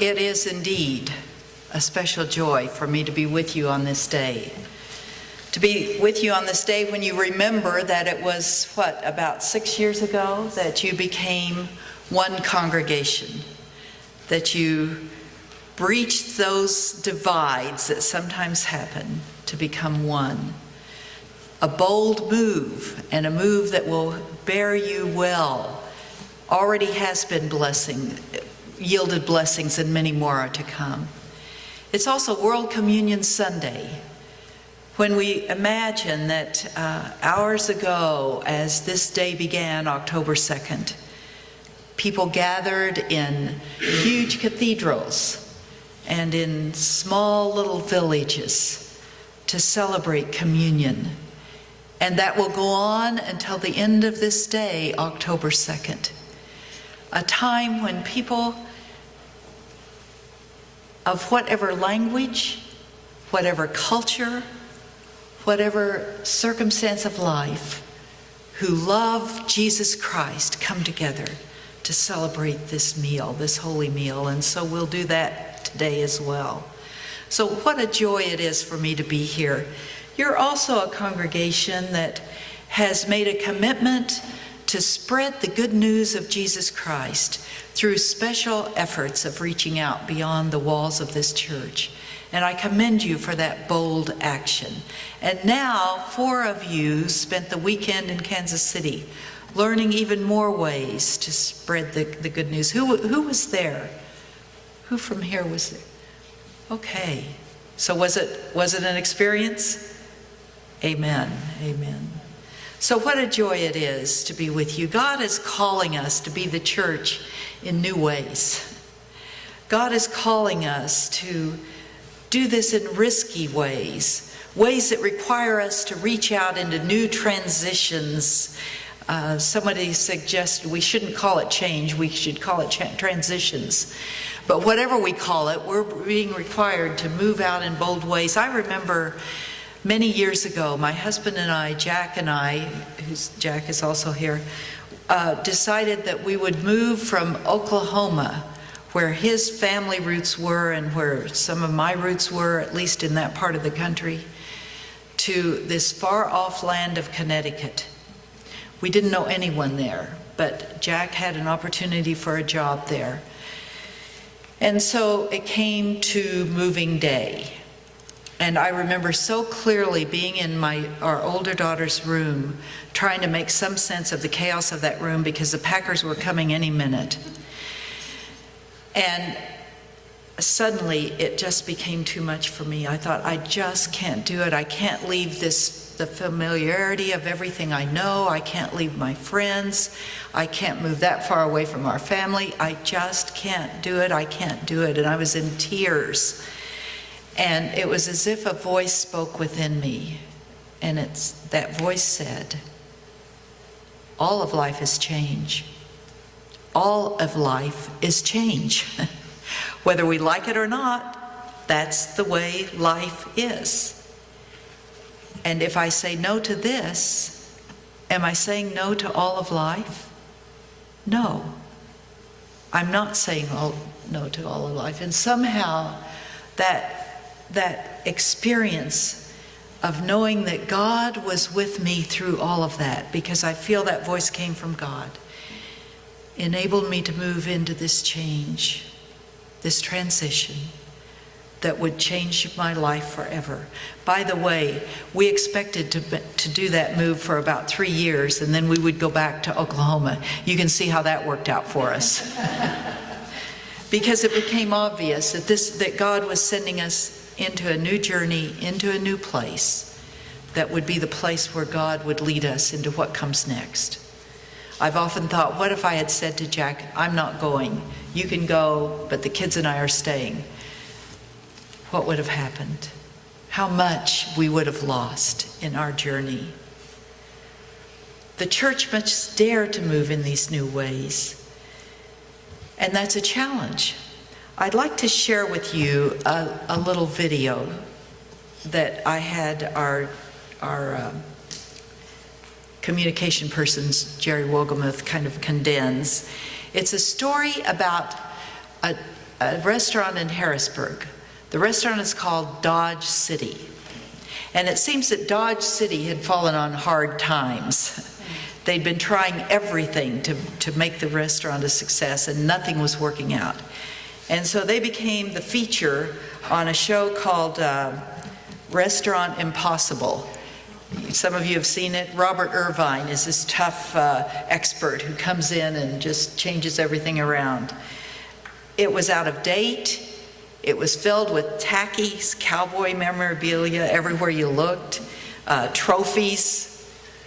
It is indeed a special joy for me to be with you on this day. To be with you on this day when you remember that it was, about 6 years ago that you became one congregation, that you breached those divides that sometimes happen to become one. A bold move, and a move that will bear you well, already has been yielded blessings, and many more are to come. It's also World Communion Sunday, when we imagine that hours ago, as this day began, October 2nd, people gathered in huge cathedrals and in small little villages to celebrate communion. And that will go on until the end of this day, October 2nd. A time when people of whatever language, whatever culture, whatever circumstance of life, who love Jesus Christ, come together to celebrate this meal, this holy meal. And so we'll do that today as well. So what a joy it is for me to be here. You're also a congregation that has made a commitment to spread the good news of Jesus Christ through special efforts of reaching out beyond the walls of this church. And I commend you for that bold action. And now 4 of you spent the weekend in Kansas City learning even more ways to spread the good news. Who was there? Who from here was there? Okay. So was it an experience? Amen. Amen. So what a joy it is to be with you. God is calling us to be the church in new ways. God is calling us to do this in risky ways, ways that require us to reach out into new transitions. Somebody suggested we shouldn't call it change, we should call it transitions. But whatever we call it, we're being required to move out in bold ways. I remember many years ago, my husband and I, Jack is also here, decided that we would move from Oklahoma, where his family roots were and where some of my roots were, at least in that part of the country, to this far-off land of Connecticut. We didn't know anyone there, but Jack had an opportunity for a job there. And so it came to moving day. And I remember so clearly being in our older daughter's room, trying to make some sense of the chaos of that room because the Packers were coming any minute. And suddenly it just became too much for me. I thought, I just can't do it. I can't leave the familiarity of everything I know. I can't leave my friends. I can't move that far away from our family. I just can't do it. I can't do it. And I was in tears. And it was as if a voice spoke within me. And that voice said, all of life is change. All of life is change. Whether we like it or not, that's the way life is. And if I say no to this, am I saying no to all of life? No. I'm not saying no to all of life. And somehow that experience of knowing that God was with me through all of that, because I feel that voice came from God, enabled me to move into this change, this transition that would change my life forever. By the way, we expected to do that move for about 3 years, and then we would go back to Oklahoma. You can see how that worked out for us. Because it became obvious that God was sending us into a new journey, into a new place that would be the place where God would lead us into what comes next. I've often thought, what if I had said to Jack, I'm not going, you can go, but the kids and I are staying? What would have happened? How much we would have lost in our journey. The church must dare to move in these new ways. And that's a challenge. I'd like to share with you a little video that I had our communication persons, Jerry Wogelmuth, kind of condense. It's a story about a restaurant in Harrisburg. The restaurant is called Dodge City. And it seems that Dodge City had fallen on hard times. They'd been trying everything to make the restaurant a success, and nothing was working out. And so they became the feature on a show called Restaurant Impossible. Some of you have seen it. Robert Irvine is this tough expert who comes in and just changes everything around. It was out of date. It was filled with tacky cowboy memorabilia everywhere you looked, trophies,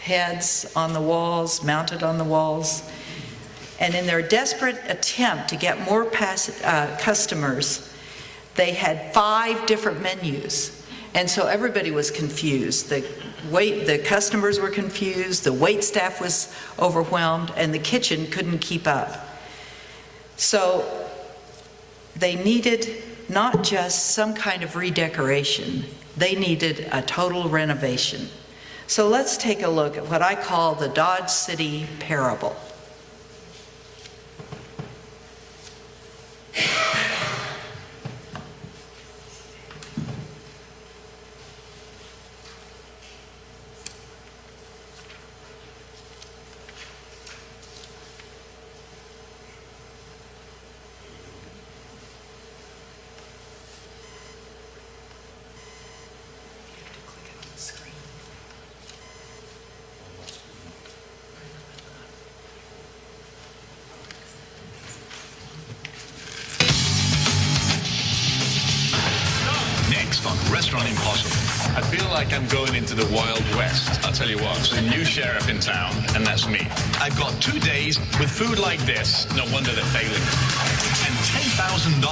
heads on the walls, mounted on the walls. And in their desperate attempt to get more customers, they had 5 different menus. And so everybody was confused. The customers were confused, the wait staff was overwhelmed, and the kitchen couldn't keep up. So they needed not just some kind of redecoration, they needed a total renovation. So let's take a look at what I call the Dodge City Parable. Restaurant Impossible. I feel like I'm going into the Wild West. I'll tell you what, there's a new sheriff in town, and that's me. I've got 2 days with food like this. No wonder they're failing. And $10,000.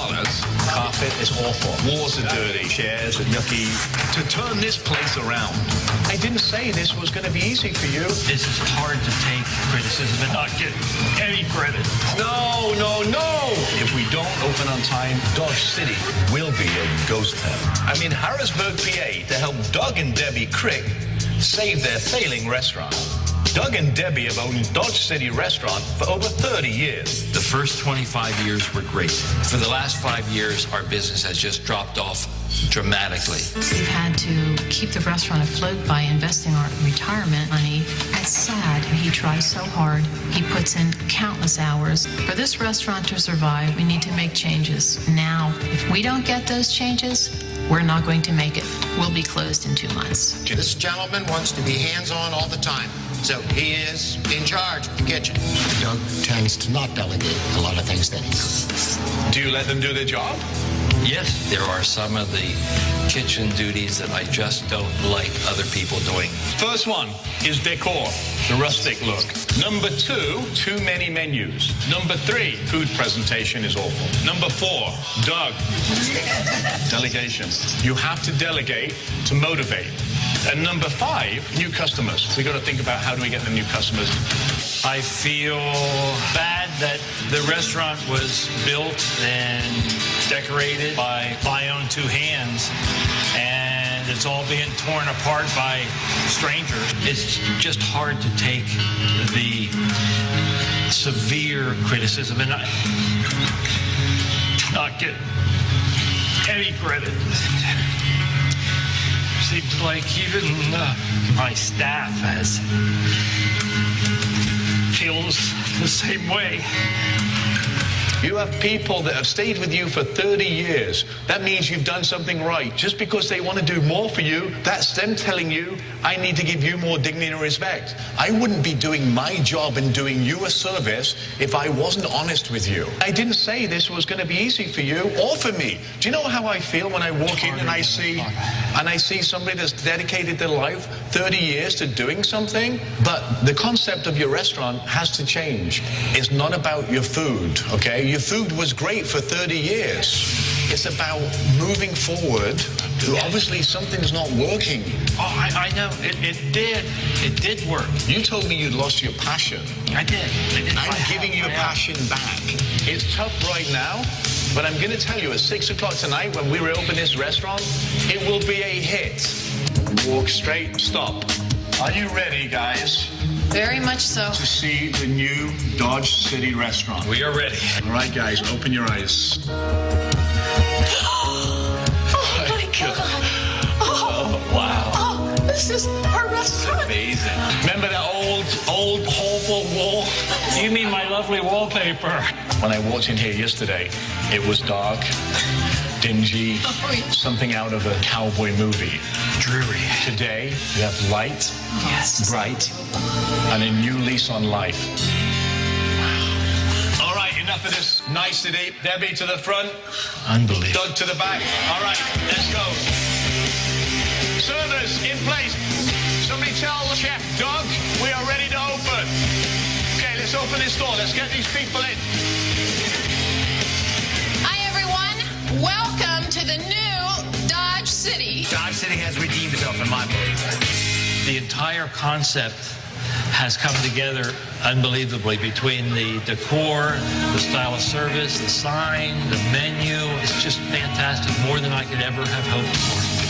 Carpet is awful. Walls are dirty. Chairs are yucky. To turn this place around. I didn't say this was going to be easy for you. This is hard to take criticism and not get any credit. No, no, no! If we don't open on time, Dodge City will be a ghost town. I'm in Harrisburg, PA, to help Doug and Debbie Crick save their failing restaurant. Doug and Debbie have owned Dodge City Restaurant for over 30 years. The first 25 years were great. For the last 5 years, our business has just dropped off dramatically. We've had to keep the restaurant afloat by investing our retirement money. It's sad. He tries so hard. He puts in countless hours. For this restaurant to survive, we need to make changes now. If we don't get those changes, we're not going to make it. We'll be closed in 2 months. This gentleman wants to be hands-on all the time, so he is in charge of the kitchen. Doug tends to not delegate a lot of things that he could. Do you let them do their job? Yes, there are some of the kitchen duties that I just don't like other people doing. First one is decor, the rustic look. Number 2, too many menus. Number 3, food presentation is awful. Number 4, Doug. Delegation. You have to delegate to motivate. And number 5, new customers. We got to think about how do we get the new customers. I feel bad that the restaurant was built and decorated by my own 2 hands, and it's all being torn apart by strangers. It's just hard to take the severe criticism and Not get any credit. Seems like even my staff feels the same way. You have people that have stayed with you for 30 years. That means you've done something right. Just because they want to do more for you, that's them telling you, I need to give you more dignity and respect. I wouldn't be doing my job and doing you a service if I wasn't honest with you. I didn't say this was going to be easy for you or for me. Do you know how I feel when I walk in and I see somebody that's dedicated their life 30 years to doing something? But the concept of your restaurant has to change. It's not about your food, okay? Your food was great for 30 years. It's about moving forward. Obviously, something's not working. Oh, I know. It did work. You told me you'd lost your passion. I did. I'm giving your passion back. It's tough right now, but I'm going to tell you, at 6 o'clock tonight, when we reopen this restaurant, it will be a hit. Walk straight, stop. Are you ready, guys, Very much so. to see the new Dodge City restaurant? We are ready. All right, guys, open your eyes. Oh my God. Oh, wow. Oh, this is our restaurant. Amazing. Remember that old hopeful wall? You mean my lovely wallpaper? When I walked in here yesterday, it was dark, dingy, something out of a cowboy movie. Dreary. Today, we have light, Yes. bright, and a new lease on life. All right, enough of this nicety. Debbie to the front, Unbelievable. Doug to the back. All right, let's go. Servers in place. Somebody tell Chef Doug we are ready to open. Okay, let's open this door. Let's get these people in. Hi, everyone. Welcome to the new Dodge City. Dodge City has redeemed itself in my book. The entire concept has come together unbelievably between the decor, the style of service, the sign, the menu. It's just fantastic, more than I could ever have hoped for.